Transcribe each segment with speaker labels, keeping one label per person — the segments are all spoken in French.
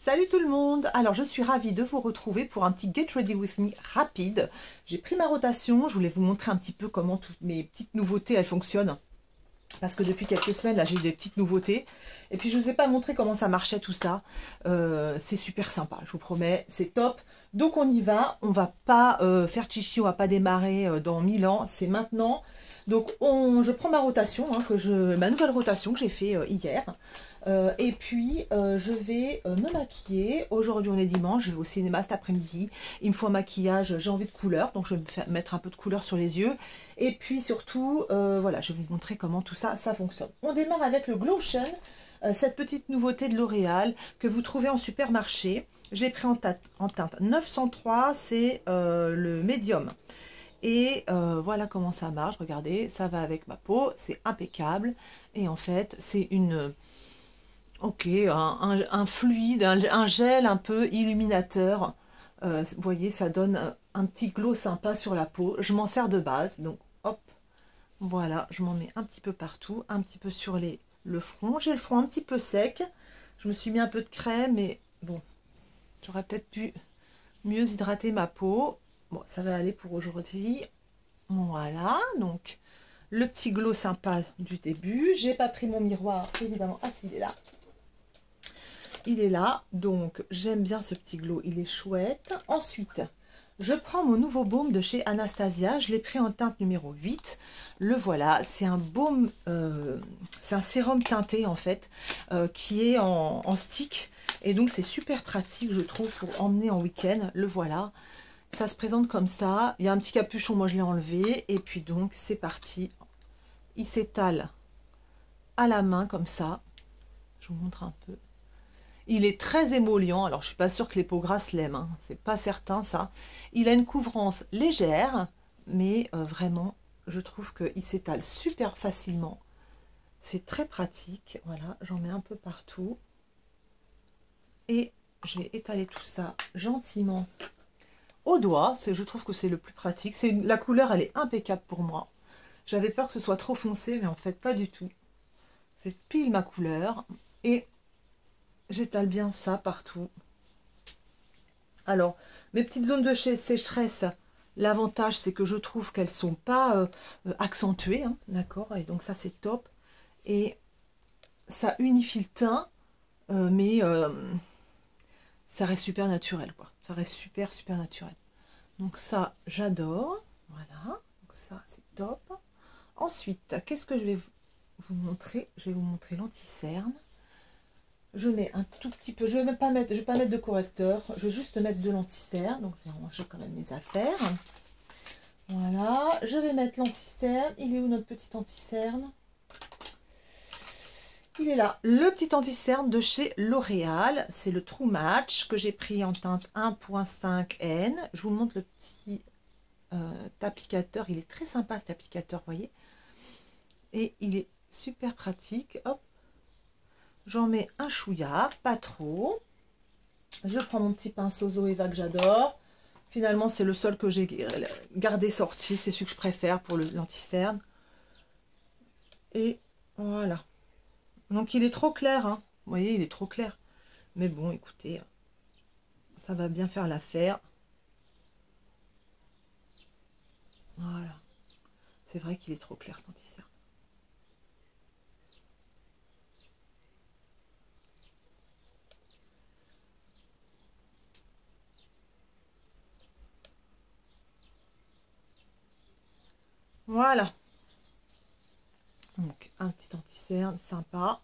Speaker 1: Salut tout le monde. Alors je suis ravie de vous retrouver pour un petit Get Ready With Me rapide. J'ai pris ma rotation, je voulais vous montrer un petit peu comment toutes mes petites nouveautés elles fonctionnent. Parce que depuis quelques semaines là j'ai eu des petites nouveautés. Et puis je ne vous ai pas montré comment ça marchait tout ça. C'est super sympa, je vous promets, c'est top. Donc on y va, on va pas faire chichi, on va pas démarrer dans 1000 ans, c'est maintenant. Donc je prends ma rotation, ma nouvelle rotation que j'ai fait hier. Et puis je vais me maquiller. Aujourd'hui on est dimanche, je vais au cinéma cet après-midi. Il me faut un maquillage, j'ai envie de couleur, donc je vais mettre un peu de couleur sur les yeux. Et puis surtout, voilà, je vais vous montrer comment tout ça fonctionne. On démarre avec le Glotion, cette petite nouveauté de L'Oréal que vous trouvez en supermarché. Je l'ai pris en teinte 903, c'est le médium. Et voilà comment ça marche, regardez, ça va avec ma peau, c'est impeccable. Et en fait, c'est une... Ok, un fluide, un gel un peu illuminateur. Vous voyez, ça donne un petit glow sympa sur la peau. Je m'en sers de base, donc hop, voilà, je m'en mets un petit peu partout, un petit peu sur le front. J'ai le front un petit peu sec. Je me suis mis un peu de crème, mais bon, j'aurais peut-être pu mieux hydrater ma peau. Bon, ça va aller pour aujourd'hui. Voilà, donc le petit glow sympa du début. J'ai pas pris mon miroir, évidemment. Ah si, il est là. Il est là, donc j'aime bien ce petit glow, il est chouette. Ensuite, je prends mon nouveau baume de chez Anastasia. Je l'ai pris en teinte numéro 8. Le voilà, c'est un baume, c'est un sérum teinté en fait, qui est en stick. Et donc c'est super pratique, je trouve, pour emmener en week-end. Le voilà. Ça se présente comme ça. Il y a un petit capuchon, moi je l'ai enlevé. Et puis donc, c'est parti. Il s'étale à la main comme ça. Je vous montre un peu. Il est très émollient. Alors, je suis pas sûre que les peaux grasses l'aiment. Hein. C'est pas certain, ça. Il a une couvrance légère. Mais vraiment, je trouve qu'il s'étale super facilement. C'est très pratique. Voilà, j'en mets un peu partout. Et je vais étaler tout ça gentiment au doigt. Je trouve que c'est le plus pratique. La couleur, elle est impeccable pour moi. J'avais peur que ce soit trop foncé, mais en fait, pas du tout. C'est pile ma couleur. Et j'étale bien ça partout. Alors, mes petites zones de sécheresse, l'avantage, c'est que je trouve qu'elles ne sont pas accentuées. Hein, d'accord? Et donc, ça, c'est top. Et ça unifie le teint, mais ça reste super naturel, quoi. Ça reste super, super naturel. Donc ça, j'adore. Voilà. Donc ça, c'est top. Ensuite, qu'est-ce que je vais vous montrer? Je vais vous montrer l'anti-cerne. Je mets un tout petit peu. Je vais pas mettre de correcteur. Je vais juste mettre de l'anti-cerne. Donc je vais ranger quand même mes affaires. Voilà. Je vais mettre l'anti-cerne. Il est où notre petit anti-cerne? Il est là, le petit anti-cerne de chez L'Oréal. C'est le True Match que j'ai pris en teinte 1.5 N. Je vous montre le petit applicateur. Il est très sympa cet applicateur, vous voyez. Et il est super pratique. Hop, j'en mets un chouïa, pas trop. Je prends mon petit pinceau Zoeva que j'adore. Finalement, c'est le seul que j'ai gardé sorti. C'est celui que je préfère pour l'anti-cerne. Et voilà. Donc il est trop clair, hein. Vous voyez, il est trop clair. Mais bon, écoutez, ça va bien faire l'affaire. Voilà. C'est vrai qu'il est trop clair, cet anti-cerne. Voilà. Donc, un petit anti-cerne sympa.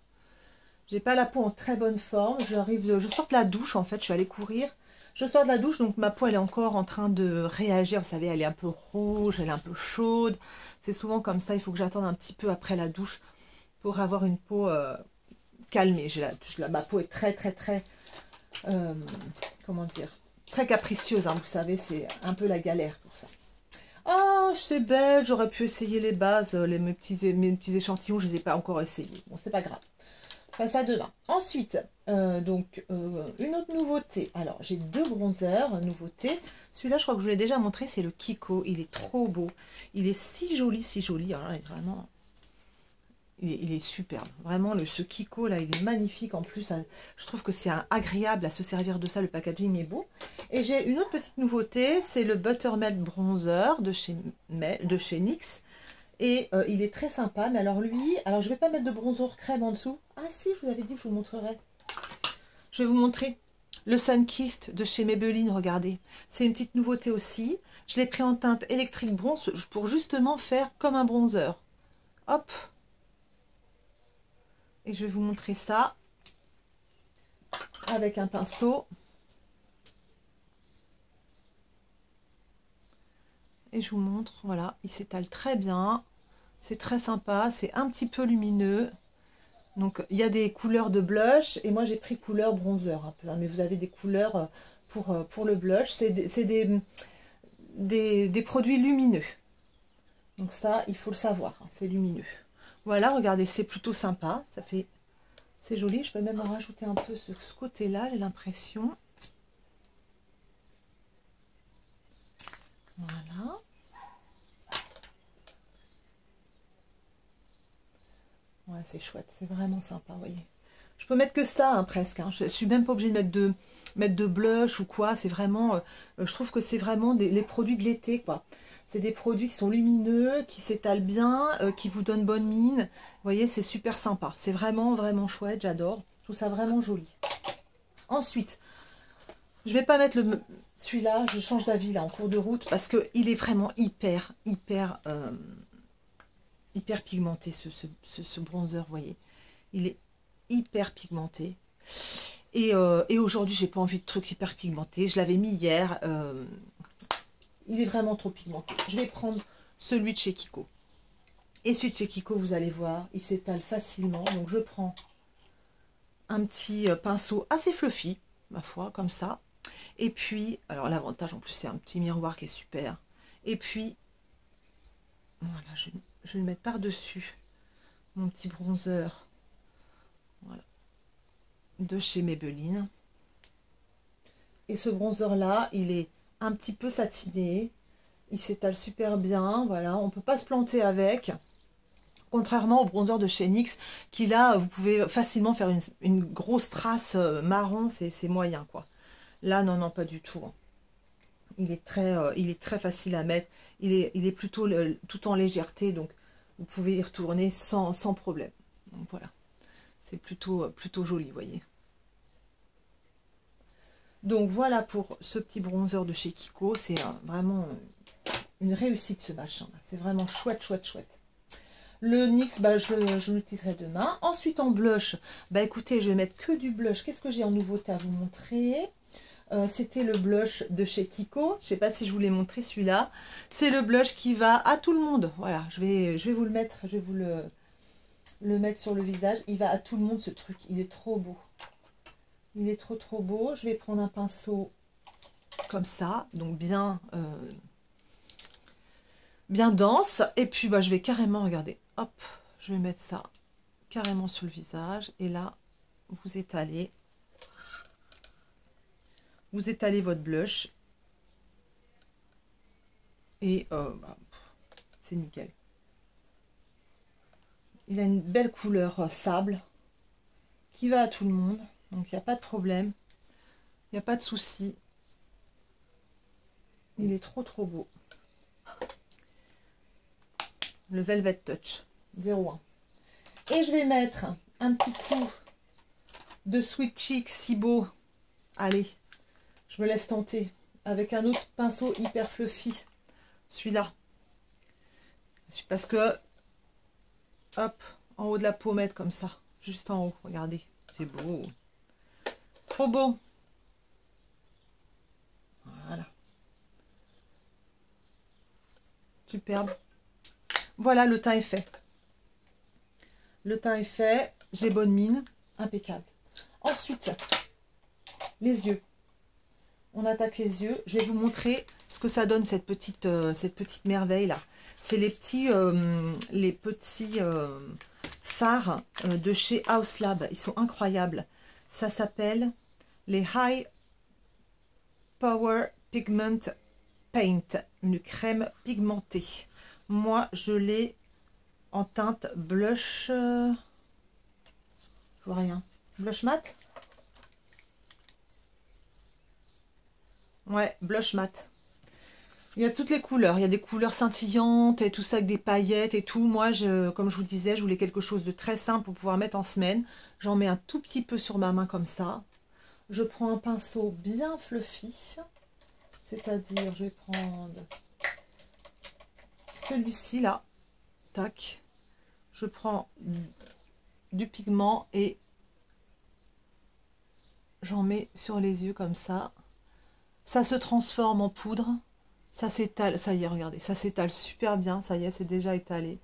Speaker 1: J'ai pas la peau en très bonne forme. Je sors de la douche, en fait. Je suis allée courir. Je sors de la douche, donc ma peau, elle est encore en train de réagir. Vous savez, elle est un peu rouge, elle est un peu chaude. C'est souvent comme ça. Il faut que j'attende un petit peu après la douche pour avoir une peau calmée. Ma peau est très, très, très... comment dire? Très capricieuse, hein, vous savez. C'est un peu la galère pour ça. Oh, c'est bête, j'aurais pu essayer les bases, mes petits échantillons, je ne les ai pas encore essayés. Bon, c'est pas grave. Enfin, ça demain. Ensuite, une autre nouveauté. Alors, j'ai deux bronzers, nouveautés. Celui-là, je crois que je vous l'ai déjà montré, c'est le Kiko. Il est trop beau. Il est si joli, si joli. Alors là, vraiment, Il est superbe. Vraiment, ce Kiko, là, il est magnifique. En plus, je trouve que c'est agréable à se servir de ça. Le packaging est beau. Et j'ai une autre petite nouveauté. C'est le Buttermelt Bronzer de chez NYX. Et il est très sympa. Mais alors lui, alors je vais pas mettre de bronzer crème en dessous. Ah si, je vous avais dit que je vous montrerai. Je vais vous montrer le Sunkissed de chez Maybelline. Regardez. C'est une petite nouveauté aussi. Je l'ai pris en teinte électrique bronze pour justement faire comme un bronzer. Hop. Et je vais vous montrer ça avec un pinceau. Et je vous montre, voilà, il s'étale très bien. C'est très sympa, c'est un petit peu lumineux. Donc, il y a des couleurs de blush. Et moi, j'ai pris couleur bronzer un peu. Hein, mais vous avez des couleurs pour le blush. C'est des produits lumineux. Donc ça, il faut le savoir. Hein, c'est lumineux. Voilà, regardez, c'est plutôt sympa. Ça fait... C'est joli, je peux même en rajouter un peu sur ce côté-là, j'ai l'impression. Voilà. Ouais, c'est chouette, c'est vraiment sympa, vous voyez. Je peux mettre que ça, hein, presque. Hein. Je suis même pas obligée de mettre de blush ou quoi. C'est vraiment... je trouve que c'est vraiment les produits de l'été, quoi. C'est des produits qui sont lumineux, qui s'étalent bien, qui vous donnent bonne mine. Vous voyez, c'est super sympa. C'est vraiment, vraiment chouette, j'adore. Je trouve ça vraiment joli. Ensuite, je vais pas mettre celui-là, je change d'avis là en cours de route parce qu'il est vraiment hyper pigmenté ce bronzer, vous voyez. Il est hyper pigmenté. Et aujourd'hui, j'ai pas envie de trucs hyper pigmentés. Je l'avais mis hier. Il est vraiment trop pigmenté. Je vais prendre celui de chez Kiko. Et celui de chez Kiko, vous allez voir, il s'étale facilement. Donc je prends un petit pinceau assez fluffy, ma foi, comme ça. Et puis, alors l'avantage en plus, c'est un petit miroir qui est super. Et puis, voilà, je vais le mettre par-dessus mon petit bronzer. Voilà. De chez Maybelline. Et ce bronzer-là, il est un petit peu satiné. Il s'étale super bien. Voilà, on ne peut pas se planter avec. Contrairement au bronzer de chez NYX, qui là, vous pouvez facilement faire une grosse trace marron, c'est moyen, quoi. Là, non, non, pas du tout. Hein. Il est très facile à mettre. Il est plutôt tout en légèreté, donc vous pouvez y retourner sans problème. Donc voilà, c'est plutôt joli, vous voyez. Donc voilà pour ce petit bronzer de chez Kiko. C'est vraiment une réussite ce machin. C'est vraiment chouette, chouette, chouette. Le NYX, bah, je l'utiliserai demain. Ensuite en blush, bah écoutez, je vais mettre que du blush. Qu'est-ce que j'ai en nouveauté à vous montrer? C'était le blush de chez Kiko. Je ne sais pas si je vous l'ai montré celui-là. C'est le blush qui va à tout le monde. Voilà, je vais vous le mettre. Je vais vous le mettre sur le visage. Il va à tout le monde ce truc. Il est trop beau. Il est trop trop beau. Je vais prendre un pinceau comme ça. Donc bien dense. Et puis bah, je vais carrément, regardez. Hop, je vais mettre ça carrément sur le visage. Et là, vous étalez. Vous étalez votre blush et bah, c'est nickel. Il a une belle couleur sable qui va à tout le monde, donc il n'y a pas de problème, il n'y a pas de souci. Il est trop trop beau. Le Velvet Touch 01. Et je vais mettre un petit coup de Sweet Cheek si beau. Allez. Je me laisse tenter avec un autre pinceau hyper fluffy. Celui-là. Parce que, hop, en haut de la pommette comme ça. Juste en haut, regardez. C'est beau. Trop beau. Voilà. Superbe. Voilà, le teint est fait. Le teint est fait. J'ai bonne mine. Impeccable. Ensuite, les yeux. On attaque les yeux. Je vais vous montrer ce que ça donne, cette petite merveille là. C'est les petits fards de chez House Lab. Ils sont incroyables. Ça s'appelle les High Power Pigment Paint. Une crème pigmentée. Moi, je l'ai en teinte blush. Je vois rien. Blush mat. Ouais, blush mat. Il y a toutes les couleurs. Il y a des couleurs scintillantes et tout ça avec des paillettes et tout. Moi, comme je vous disais, je voulais quelque chose de très simple pour pouvoir mettre en semaine. J'en mets un tout petit peu sur ma main comme ça. Je prends un pinceau bien fluffy. C'est-à-dire, je vais prendre celui-ci là. Tac. Je prends du pigment et j'en mets sur les yeux comme ça. Ça se transforme en poudre. Ça s'étale. Ça y est, regardez. Ça s'étale super bien. Ça y est, c'est déjà étalé.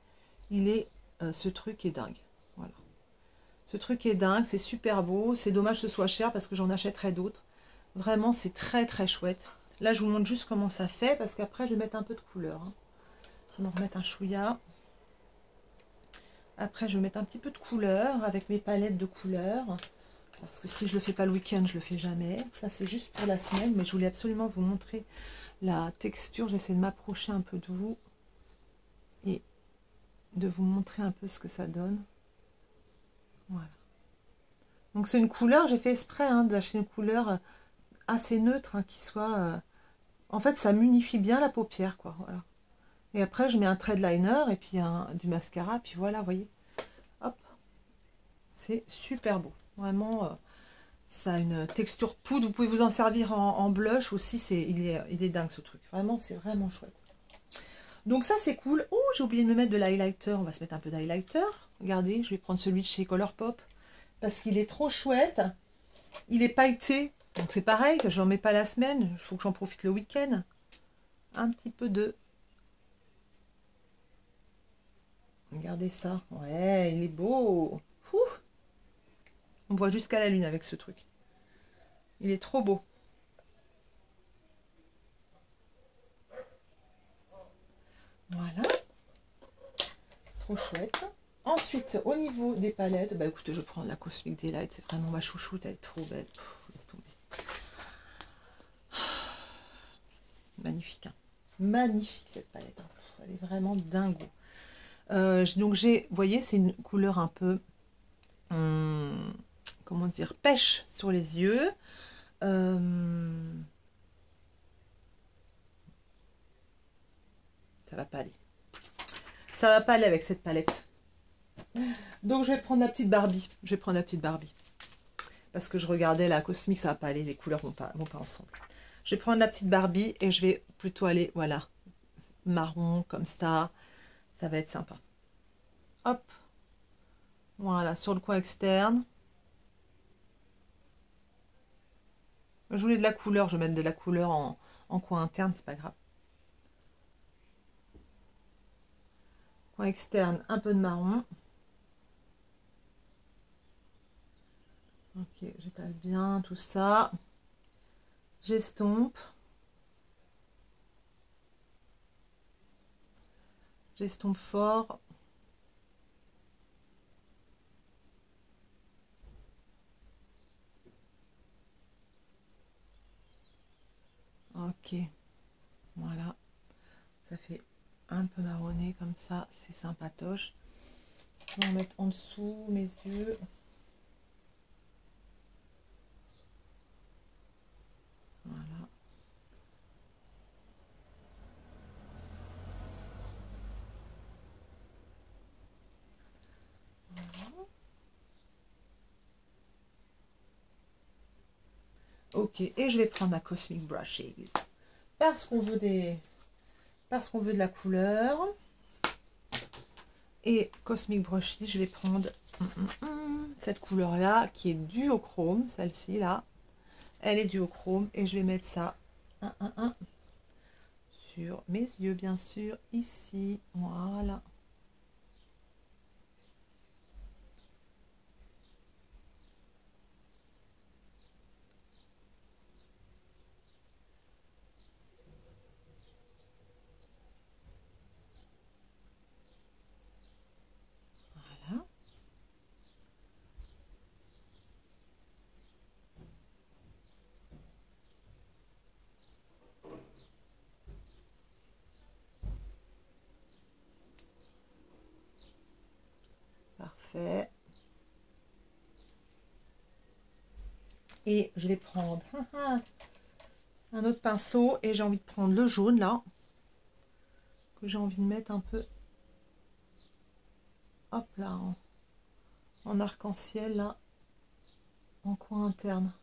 Speaker 1: Ce truc est dingue. Voilà. Ce truc est dingue. C'est super beau. C'est dommage que ce soit cher parce que j'en achèterai d'autres. Vraiment, c'est très très chouette. Là, je vous montre juste comment ça fait parce qu'après, je vais mettre un peu de couleur. Hein. Je vais me remettre un chouïa. Après, je vais mettre un petit peu de couleur avec mes palettes de couleurs. Parce que si je le fais pas le week-end, je le fais jamais. Ça, c'est juste pour la semaine. Mais je voulais absolument vous montrer la texture. J'essaie de m'approcher un peu de vous. Et de vous montrer un peu ce que ça donne. Voilà. Donc, c'est une couleur. J'ai fait exprès d'acheter une couleur assez neutre. Qui soit... En fait, ça m'unifie bien la paupière, quoi. Voilà. Et après, je mets un thread liner et puis du mascara. Puis voilà, vous voyez. Hop. C'est super beau. Vraiment, ça a une texture poudre. Vous pouvez vous en servir en blush aussi. Il est dingue, ce truc. Vraiment, c'est vraiment chouette. Donc ça, c'est cool. Oh, j'ai oublié de me mettre de l'highlighter. On va se mettre un peu d'highlighter. Regardez, je vais prendre celui de chez Colourpop. Parce qu'il est trop chouette. Il est pailleté. Donc c'est pareil, que je n'en mets pas la semaine. Il faut que j'en profite le week-end. Un petit peu de... Regardez ça. Ouais, il est beau. Ouh. On voit jusqu'à la lune avec ce truc. Il est trop beau. Voilà. Trop chouette. Ensuite, au niveau des palettes, bah écoutez, je prends la Cosmic Delight. C'est vraiment ma chouchoute. Elle est trop belle. Pff, laisse tomber. Magnifique. Hein. Magnifique cette palette. Hein. Pff, elle est vraiment dingo. Donc j'ai, vous voyez, c'est une couleur un peu, comment dire, pêche sur les yeux. Ça va pas aller. Ça va pas aller avec cette palette. Donc je vais prendre la petite Barbie. Je vais prendre la petite Barbie. Parce que je regardais la Cosmic, ça va pas aller. Les couleurs vont pas ensemble. Je vais prendre la petite Barbie et je vais plutôt aller, voilà, marron comme ça. Ça va être sympa. Hop. Voilà, sur le coin externe. Je voulais de la couleur, je vais mettre de la couleur en coin interne, c'est pas grave. Coin externe, un peu de marron. Ok, j'étale bien tout ça. J'estompe. J'estompe fort. Ok, voilà. Ça fait un peu marronné comme ça, c'est sympatoche. Je vais en mettre en dessous mes yeux. Voilà. Ok, et je vais prendre ma Cosmic Brushes. Parce qu'on veut de la couleur. Et Cosmic Brushes, je vais prendre cette couleur-là qui est duochrome, celle-ci là. Elle est duochrome et je vais mettre ça sur mes yeux, bien sûr, ici. Voilà. Voilà. fait. Et je vais prendre un autre pinceau et j'ai envie de prendre le jaune là, que j'ai envie de mettre un peu, hop là, en arc-en-ciel là, en coin interne.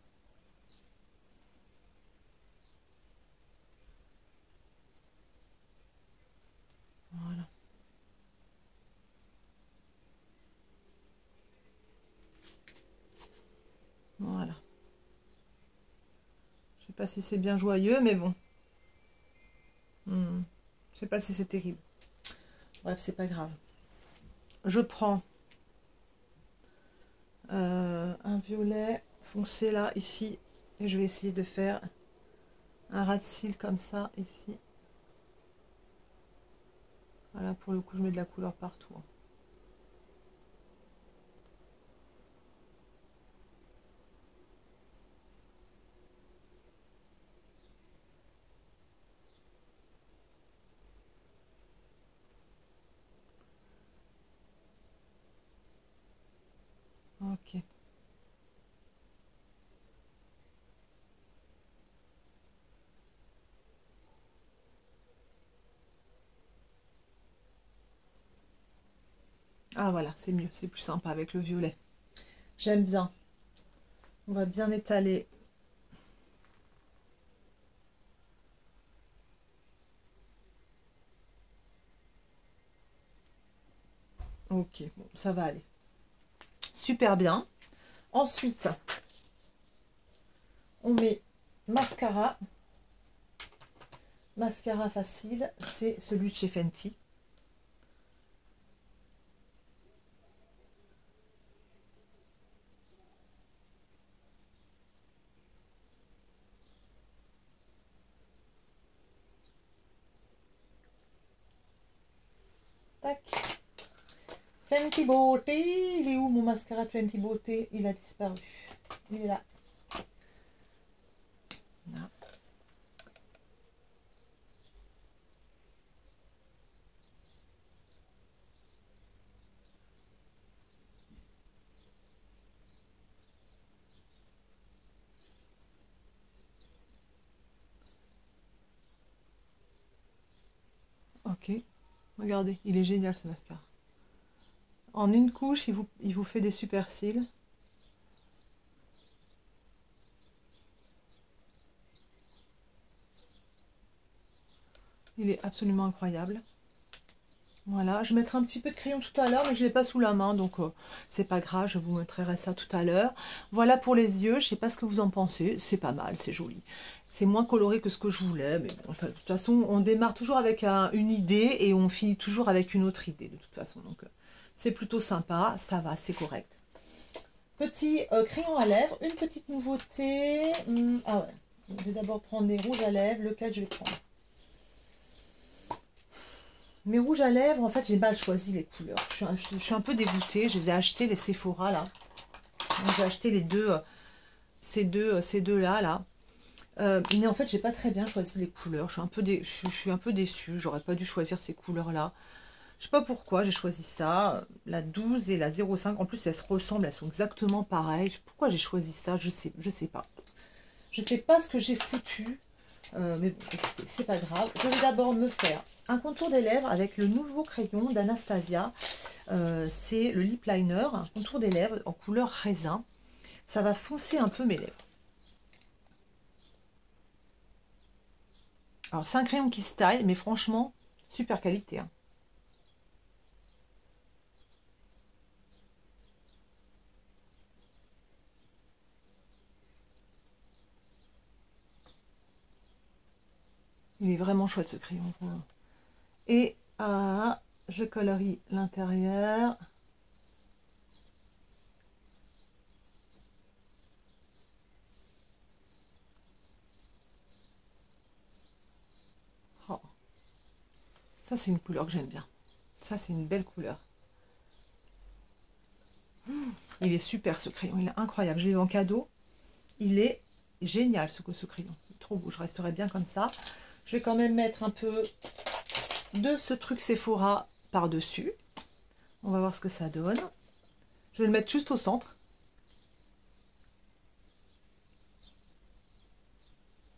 Speaker 1: Voilà. Voilà. Je sais pas si c'est bien joyeux, mais bon. Je sais pas si c'est terrible. Bref, c'est pas grave. Je prends un violet foncé là, ici. Et je vais essayer de faire un ras de cils comme ça, ici. Voilà, pour le coup, je mets de la couleur partout. Ok. Ah voilà, c'est mieux, c'est plus sympa avec le violet. J'aime bien. On va bien étaler. Ok, bon, ça va aller. Super bien. Ensuite, on met mascara. Mascara facile, c'est celui de chez Fenty. Tac. Fenty Beauté. Il est où mon mascara de Fenty Beauté? Il a disparu. Il est là. Là. Ok. Regardez, il est génial ce mascara. En une couche, il vous fait des super cils. Il est absolument incroyable. Voilà, je mettrai un petit peu de crayon tout à l'heure, mais je ne l'ai pas sous la main, donc c'est pas grave, je vous montrerai ça tout à l'heure. Voilà pour les yeux, je sais pas ce que vous en pensez, c'est pas mal, c'est joli. C'est moins coloré que ce que je voulais, mais bon, enfin, de toute façon, on démarre toujours avec une idée et on finit toujours avec une autre idée, de toute façon. Donc, c'est plutôt sympa, ça va, c'est correct. Petit crayon à lèvres, une petite nouveauté. Ah ouais, je vais d'abord prendre les rouges à lèvres, lequel je vais prendre? Mes rouges à lèvres, en fait, j'ai mal choisi les couleurs. Je suis un peu dégoûtée. Je les ai achetés, les Sephora, là. J'ai acheté les deux, ces deux-là, là. Mais en fait, j'ai pas très bien choisi les couleurs. Je suis un peu déçue. J'aurais pas dû choisir ces couleurs-là. Je sais pas pourquoi j'ai choisi ça. La 12 et la 05. En plus, elles se ressemblent. Elles sont exactement pareilles. Pourquoi j'ai choisi ça? Je sais pas. Je sais pas ce que j'ai foutu. Mais bon, écoutez, c'est pas grave. Je vais d'abord me faire un contour des lèvres avec le nouveau crayon d'Anastasia. C'est le lip liner, un contour des lèvres en couleur raisin. Ça va foncer un peu mes lèvres. Alors, c'est un crayon qui se taille, mais franchement, super qualité. Hein. Il est vraiment chouette ce crayon. Et je colorie l'intérieur. Oh. Ça, c'est une couleur que j'aime bien. Ça, c'est une belle couleur. Il est super ce crayon, il est incroyable. Je l'ai eu en cadeau. Il est génial ce crayon. Trop beau, je resterai bien comme ça. Je vais quand même mettre un peu de ce truc Sephora par-dessus. On va voir ce que ça donne. Je vais le mettre juste au centre.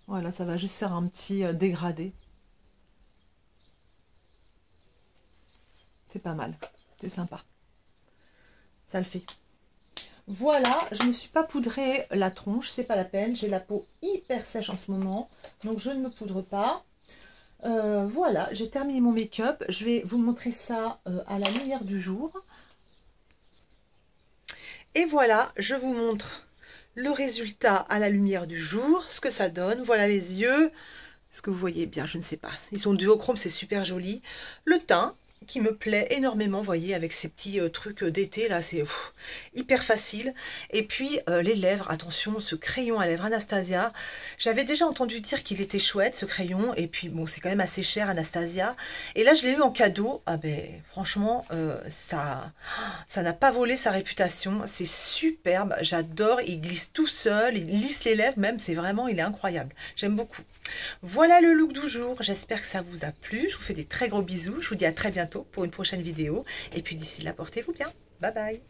Speaker 1: Voilà, ça va juste faire un petit dégradé. C'est pas mal, c'est sympa. Ça le fait. Voilà, je ne me suis pas poudré la tronche, c'est pas la peine. J'ai la peau hyper sèche en ce moment, donc je ne me poudre pas. Voilà, j'ai terminé mon make-up. Je vais vous montrer ça à la lumière du jour. Et voilà, je vous montre le résultat à la lumière du jour, ce que ça donne. Voilà les yeux. Est-ce que vous voyez bien? Je ne sais pas. Ils sont duochrome, c'est super joli. Le teint qui me plaît énormément, vous voyez, avec ces petits trucs d'été, là, c'est hyper facile. Et puis, les lèvres, attention, ce crayon à lèvres Anastasia, j'avais déjà entendu dire qu'il était chouette, ce crayon, et puis, bon, c'est quand même assez cher, Anastasia. Et là, je l'ai eu en cadeau. Ah ben, franchement, ça n'a pas volé sa réputation, c'est superbe, j'adore, il glisse tout seul, il lisse les lèvres même, c'est vraiment, il est incroyable, j'aime beaucoup. Voilà le look du jour, j'espère que ça vous a plu, je vous fais des très gros bisous, je vous dis à très bientôt pour une prochaine vidéo, et puis d'ici là, portez-vous bien, bye bye.